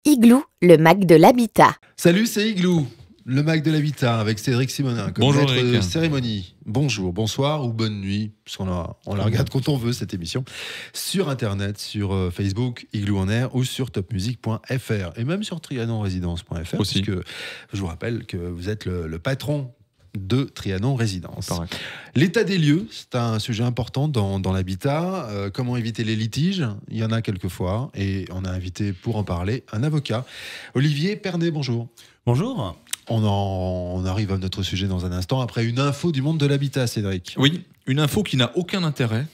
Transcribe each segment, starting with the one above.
Igloo, le Mac de l'habitat. Salut, c'est Igloo, le Mac de l'habitat avec Cédric Simonin comme Bonjour, maître de Eric. cérémonie. Bonjour, bonsoir ou bonne nuit, parce on la regarde quand on veut cette émission, sur Internet, sur Facebook, Igloo en air ou sur topmusic.fr et même sur trianonresidence.fr, Aussi. puisque je vous rappelle que vous êtes le patron de Trianon Résidence. Pareil. L'état des lieux, c'est un sujet important dans l'habitat. Comment éviter les litiges? Il y en a quelquefois et on a invité pour en parler un avocat. Olivier Pernet, bonjour. Bonjour. On arrive à notre sujet dans un instant après une info du monde de l'habitat, Cédric. Oui, une info qui n'a aucun intérêt.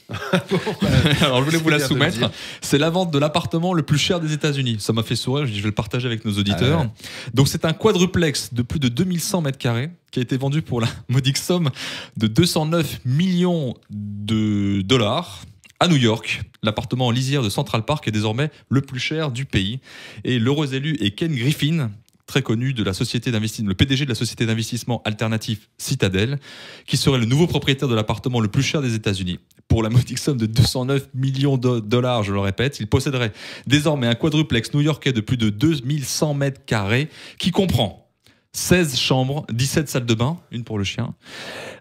Alors je voulais vous la soumettre. C'est la vente de l'appartement le plus cher des États-Unis. Ça m'a fait sourire, je dis je vais le partager avec nos auditeurs. Ah ouais. Donc c'est un quadruplex de plus de 2100 mètres carrés qui a été vendu pour la modique somme de 209 millions de dollars. À New York, l'appartement en lisière de Central Park est désormais le plus cher du pays. Et l'heureux élu est Ken Griffin, très connu de la société d'investissement, le PDG de la société d'investissement alternatif Citadel, qui serait le nouveau propriétaire de l'appartement le plus cher des États-Unis. Pour la modique somme de 209 millions de dollars, je le répète, il posséderait désormais un quadruplex new-yorkais de plus de 2100 mètres carrés qui comprend 16 chambres, 17 salles de bain, une pour le chien,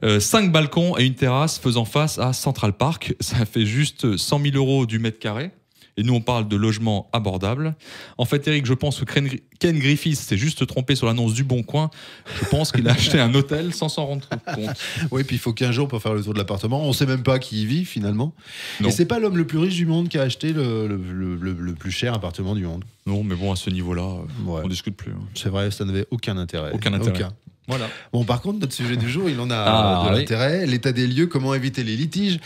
5 balcons et une terrasse faisant face à Central Park. Ça fait juste 100 000 euros du mètre carré. Et nous, on parle de logement abordable. En fait, Eric, je pense que Ken Griffith s'est juste trompé sur l'annonce du Bon Coin. Je pense qu'il a acheté un hôtel sans s'en rendre compte. Oui, puis il faut 15 jours pour faire le tour de l'appartement. On ne sait même pas qui y vit finalement. Non. Et c'est pas l'homme le plus riche du monde qui a acheté le plus cher appartement du monde. Non, mais bon, à ce niveau-là, Ouais. on discute plus. C'est vrai, ça n'avait aucun intérêt. Aucun intérêt. Voilà. Bon, par contre, notre sujet du jour, il en a Ah, de oui. l'intérêt. L'état des lieux, comment éviter les litiges.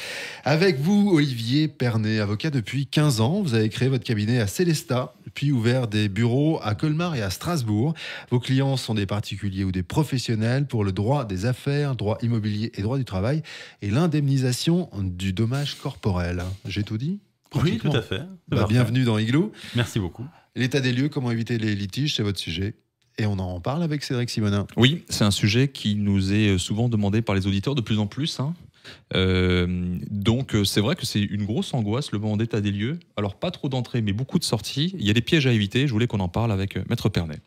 Avec vous, Olivier Pernet, avocat depuis 15 ans. Vous avez créé votre cabinet à Célestat, puis ouvert des bureaux à Colmar et à Strasbourg. Vos clients sont des particuliers ou des professionnels pour le droit des affaires, droit immobilier et droit du travail, et l'indemnisation du dommage corporel. J'ai tout dit ? Oui, tout à fait. Bah, bienvenue dans Igloo. Merci beaucoup. L'état des lieux, comment éviter les litiges, c'est votre sujet. Et on en parle avec Cédric Simonin. Oui, c'est un sujet qui nous est souvent demandé par les auditeurs de plus en plus. Donc c'est vrai que c'est une grosse angoisse, le moment d'état des lieux. Alors pas trop d'entrées, mais beaucoup de sorties. Il y a des pièges à éviter. Je voulais qu'on en parle avec Maître Pernet.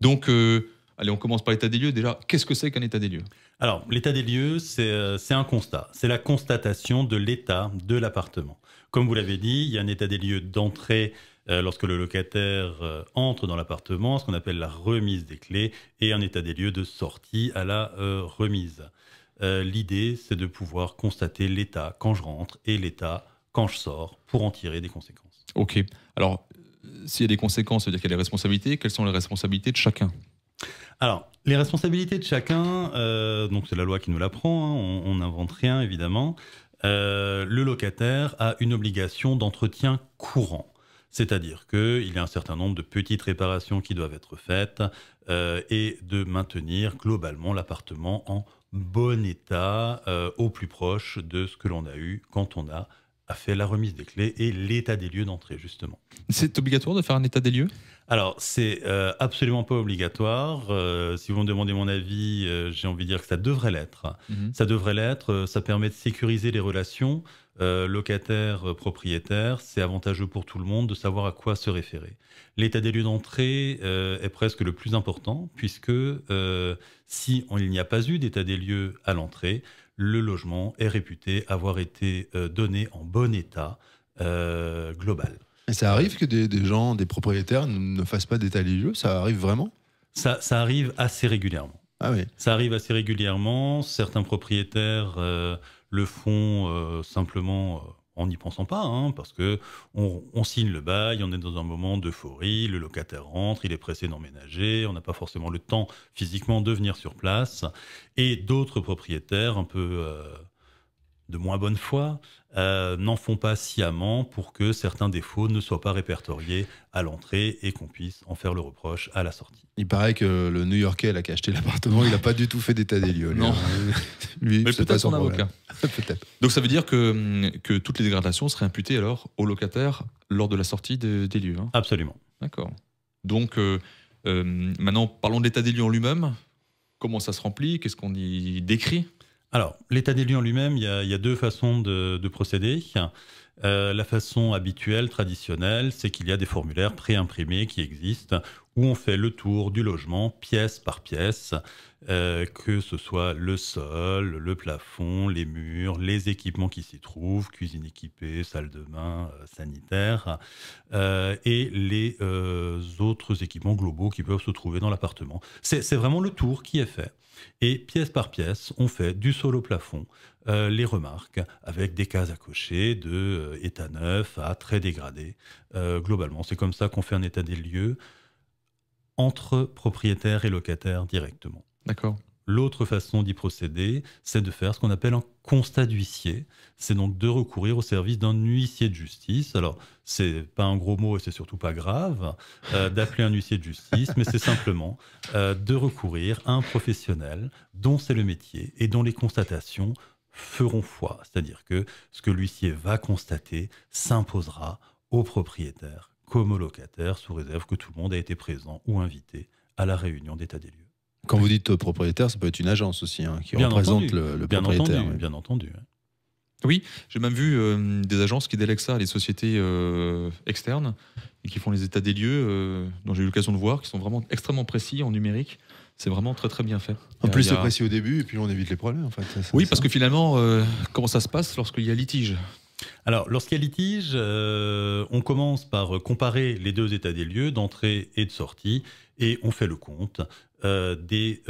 Donc allez, on commence par l'état des lieux. Déjà, qu'est-ce que c'est qu'un état des lieux? Alors, l'état des lieux, c'est un constat. C'est la constatation de l'état de l'appartement. Comme vous l'avez dit, il y a un état des lieux d'entrée lorsque le locataire entre dans l'appartement, ce qu'on appelle la remise des clés, et un état des lieux de sortie à la remise. L'idée, c'est de pouvoir constater l'état quand je rentre et l'état quand je sors pour en tirer des conséquences. Ok. Alors, s'il y a des conséquences, ça veut dire qu'il y a des responsabilités. Quelles sont les responsabilités de chacun? Alors, les responsabilités de chacun, donc c'est la loi qui nous l'apprend, hein, on n'invente rien évidemment. Le locataire a une obligation d'entretien courant. C'est-à-dire qu'il y a un certain nombre de petites réparations qui doivent être faites et de maintenir globalement l'appartement en bon état, au plus proche de ce que l'on a eu quand on a fait la remise des clés et l'état des lieux d'entrée, justement. C'est obligatoire de faire un état des lieux? Alors, c'est absolument pas obligatoire. Si vous me demandez mon avis, j'ai envie de dire que ça devrait l'être. Ça devrait l'être, ça permet de sécuriser les relations. Locataire-propriétaire, c'est avantageux pour tout le monde de savoir à quoi se référer. L'état des lieux d'entrée est presque le plus important, puisque si il n'y a pas eu d'état des lieux à l'entrée, le logement est réputé avoir été donné en bon état global. Et ça arrive que des gens, des propriétaires ne fassent pas d'état des lieux? Ça arrive vraiment? Ça arrive assez régulièrement. Ah oui. Ça arrive assez régulièrement. Certains propriétaires le font simplement en n'y pensant pas, hein, parce que on signe le bail, on est dans un moment d'euphorie, le locataire rentre, il est pressé d'emménager, on n'a pas forcément le temps physiquement de venir sur place. Et d'autres propriétaires, un peu de moins bonne foi, n'en font pas sciemment pour que certains défauts ne soient pas répertoriés à l'entrée et qu'on puisse en faire le reproche à la sortie. Il paraît que le New-Yorkais là, qui a acheté l'appartement, il n'a pas du tout fait d'état des lieux. Non. Lui, Mais c'est peut-être pas son son problème. avocat. Peut-être. Donc ça veut dire que toutes les dégradations seraient imputées alors au locataire lors de la sortie des lieux. Hein. Absolument. D'accord. Donc maintenant, parlons de l'état des lieux en lui-même. Comment ça se remplit? Qu'est-ce qu'on y décrit? Alors, l'état des lieux en lui-même, il y a deux façons de procéder. La façon habituelle, traditionnelle, c'est qu'il y a des formulaires préimprimés qui existent où on fait le tour du logement pièce par pièce, que ce soit le sol, le plafond, les murs, les équipements qui s'y trouvent, cuisine équipée, salle de bain, sanitaire, et les autres équipements globaux qui peuvent se trouver dans l'appartement. C'est vraiment le tour qui est fait. Et pièce par pièce, on fait du sol au plafond, les remarques, avec des cases à cocher de état neuf à très dégradé. Globalement, c'est comme ça qu'on fait un état des lieux entre propriétaires et locataires directement. D'accord. L'autre façon d'y procéder, c'est de faire ce qu'on appelle un constat d'huissier. C'est donc de recourir au service d'un huissier de justice. Alors, c'est pas un gros mot et c'est surtout pas grave d'appeler un huissier de justice, mais c'est simplement de recourir à un professionnel dont c'est le métier et dont les constatations feront foi. C'est-à-dire que ce que l'huissier va constater s'imposera au propriétaire comme au locataire, sous réserve que tout le monde ait été présent ou invité à la réunion d'état des lieux. Quand vous dites propriétaire, ça peut être une agence aussi, hein, qui Bien représente entendu, le bien propriétaire. entendu, Oui. bien entendu. Oui, j'ai même vu des agences qui délèguent ça à des sociétés externes et qui font les états des lieux, dont j'ai eu l'occasion de voir, qui sont vraiment extrêmement précis en numérique. C'est vraiment très très bien fait. En plus, Il y a- c'est précis au début et puis on évite les problèmes. En fait. Oui, parce que finalement, comment ça se passe lorsqu'il y a litige? Alors, lorsqu'il y a litige, on commence par comparer les deux états des lieux d'entrée et de sortie et on fait le compte des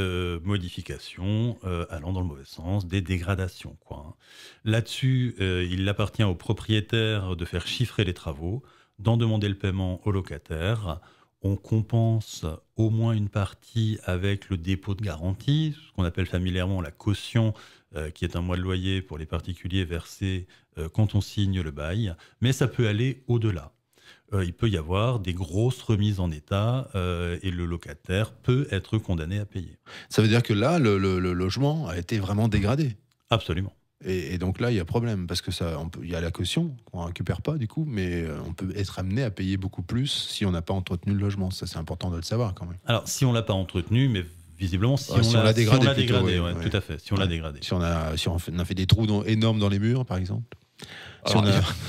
modifications allant dans le mauvais sens, des dégradations, quoi, hein. Là-dessus, il appartient au propriétaire de faire chiffrer les travaux, d'en demander le paiement au locataire. On compense au moins une partie avec le dépôt de garantie, ce qu'on appelle familièrement la caution, qui est un mois de loyer pour les particuliers versé quand on signe le bail, mais ça peut aller au-delà. Il peut y avoir des grosses remises en état et le locataire peut être condamné à payer. Ça veut dire que là, le logement a été vraiment dégradé. Absolument. Et donc là, il y a problème, parce que il y a la caution qu'on ne récupère pas du coup, mais on peut être amené à payer beaucoup plus si on n'a pas entretenu le logement. Ça, c'est important de le savoir quand même. Alors, si on ne l'a pas entretenu, mais visiblement, si Ouais, on l'a dégradé, si on l'a plutôt, dégradé, ouais, ouais, ouais. tout à fait, si on l'a dégradé. Si on a fait des trous énormes dans les murs, par exemple. Si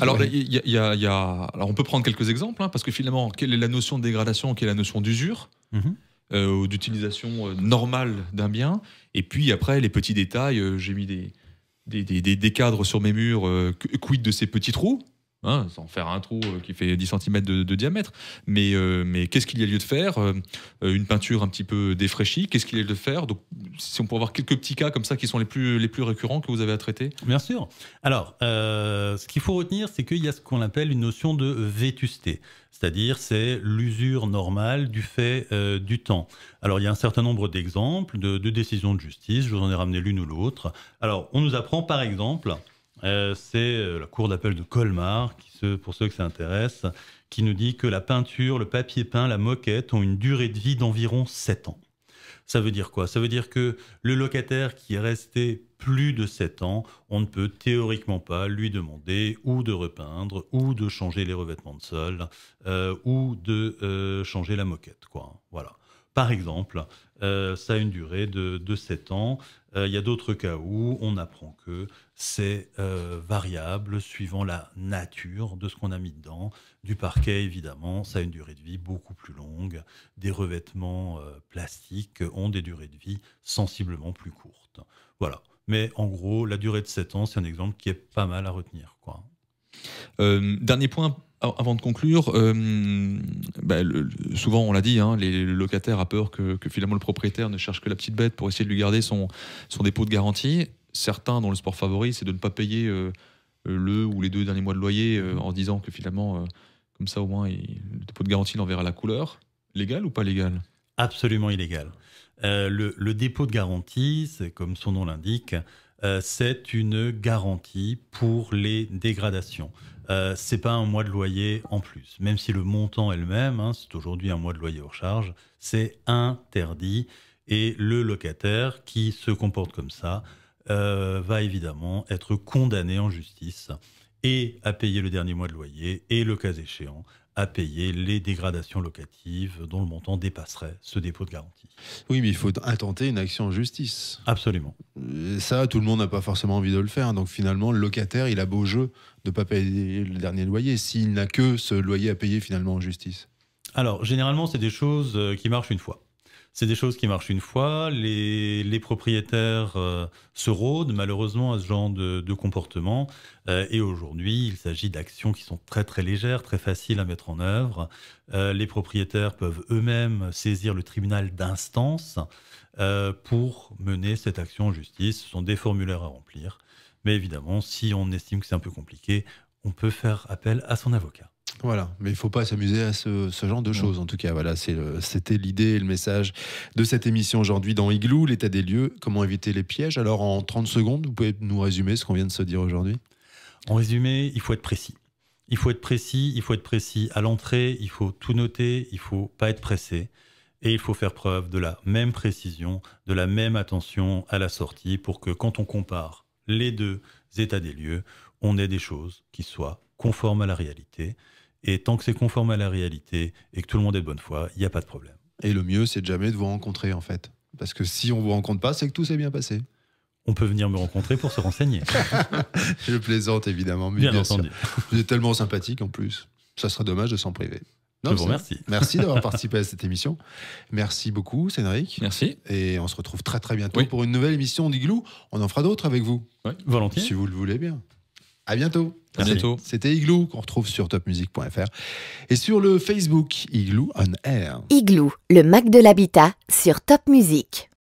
Alors, alors, on peut prendre quelques exemples, hein, parce que finalement, quelle est la notion de dégradation, quelle est la notion d'usure, ou d'utilisation normale d'un bien, et puis après, les petits détails, j'ai mis des cadres sur mes murs, quid de ces petits trous, hein, sans faire un trou qui fait 10 cm de diamètre, mais qu'est-ce qu'il y a lieu de faire, une peinture un petit peu défraîchie, qu'est-ce qu'il y a lieu de faire? Donc, si on peut avoir quelques petits cas comme ça qui sont les plus récurrents que vous avez à traiter. Bien sûr. Alors, ce qu'il faut retenir, c'est qu'il y a ce qu'on appelle une notion de vétusté. C'est-à-dire, c'est l'usure normale du fait du temps. Alors, il y a un certain nombre d'exemples de décisions de justice. Je vous en ai ramené l'une ou l'autre. Alors, on nous apprend, par exemple, c'est la cour d'appel de Colmar, pour ceux que ça intéresse, qui nous dit que la peinture, le papier peint, la moquette ont une durée de vie d'environ 7 ans. Ça veut dire quoi? Ça veut dire que le locataire qui est resté plus de 7 ans, on ne peut théoriquement pas lui demander ou de repeindre, ou de changer les revêtements de sol, ou de changer la moquette, quoi. Voilà. Par exemple, ça a une durée de 7 ans. Il y a d'autres cas où on apprend que c'est variable suivant la nature de ce qu'on a mis dedans. Du parquet, évidemment, ça a une durée de vie beaucoup plus longue. Des revêtements plastiques ont des durées de vie sensiblement plus courtes. Voilà. Mais en gros, la durée de 7 ans, c'est un exemple qui est pas mal à retenir, quoi. Dernier point, avant de conclure, souvent on l'a dit, hein, le locataire a peur que finalement le propriétaire ne cherche que la petite bête pour essayer de lui garder son dépôt de garantie. Certains, dont le sport favori, c'est de ne pas payer le ou les 2 derniers mois de loyer en disant que finalement, comme ça au moins, le dépôt de garantie l'enverra la couleur. Légal ou pas légal? Absolument illégal. Le dépôt de garantie, c'est comme son nom l'indique, c'est une garantie pour les dégradations. C'est pas un mois de loyer en plus, même si le montant est le même, hein, c'est aujourd'hui un mois de loyer hors charge, c'est interdit et le locataire qui se comporte comme ça va évidemment être condamné en justice et à payer le dernier mois de loyer et le cas échéant à payer les dégradations locatives dont le montant dépasserait ce dépôt de garantie. Oui, mais il faut intenter une action en justice. Absolument. Ça, tout le monde n'a pas forcément envie de le faire. Donc finalement, le locataire, il a beau jeu de ne pas payer le dernier loyer s'il n'a que ce loyer à payer finalement en justice. Alors, généralement, c'est des choses qui marchent une fois. C'est des choses qui marchent une fois. Les propriétaires se rôdent malheureusement à ce genre de comportement. Et aujourd'hui, il s'agit d'actions qui sont très très légères, très faciles à mettre en œuvre. Les propriétaires peuvent eux-mêmes saisir le tribunal d'instance pour mener cette action en justice. Ce sont des formulaires à remplir. Mais évidemment, si on estime que c'est un peu compliqué, on peut faire appel à son avocat. Voilà, mais il ne faut pas s'amuser à ce genre de choses. En tout cas, voilà, c'était l'idée et le message de cette émission aujourd'hui dans Igloo, l'état des lieux, comment éviter les pièges. Alors en 30 secondes, vous pouvez nous résumer ce qu'on vient de se dire aujourd'hui? En résumé, il faut être précis. Il faut être précis à l'entrée, il faut tout noter, il ne faut pas être pressé. Et il faut faire preuve de la même précision, de la même attention à la sortie pour que quand on compare les deux états des lieux, on ait des choses qui soient conformes à la réalité. Et tant que c'est conforme à la réalité et que tout le monde est de bonne foi, il n'y a pas de problème. Et le mieux, c'est de jamais de vous rencontrer, en fait. Parce que si on ne vous rencontre pas, c'est que tout s'est bien passé. On peut venir me rencontrer pour se renseigner. Je plaisante, évidemment. Mais Bien entendu. sûr. Vous êtes tellement sympathique, en plus. Ça serait dommage de s'en priver. Je vous remercie. Merci d'avoir participé à cette émission. Merci beaucoup, Cédric. Merci. Et on se retrouve très très bientôt Oui. pour une nouvelle émission d'Igloo. On en fera d'autres avec vous, Volontiers. si vous le voulez bien. À bientôt. À bientôt. C'était Igloo qu'on retrouve sur topmusic.fr et sur le Facebook Igloo on Air. Igloo, le Mac de l'habitat sur Top Music.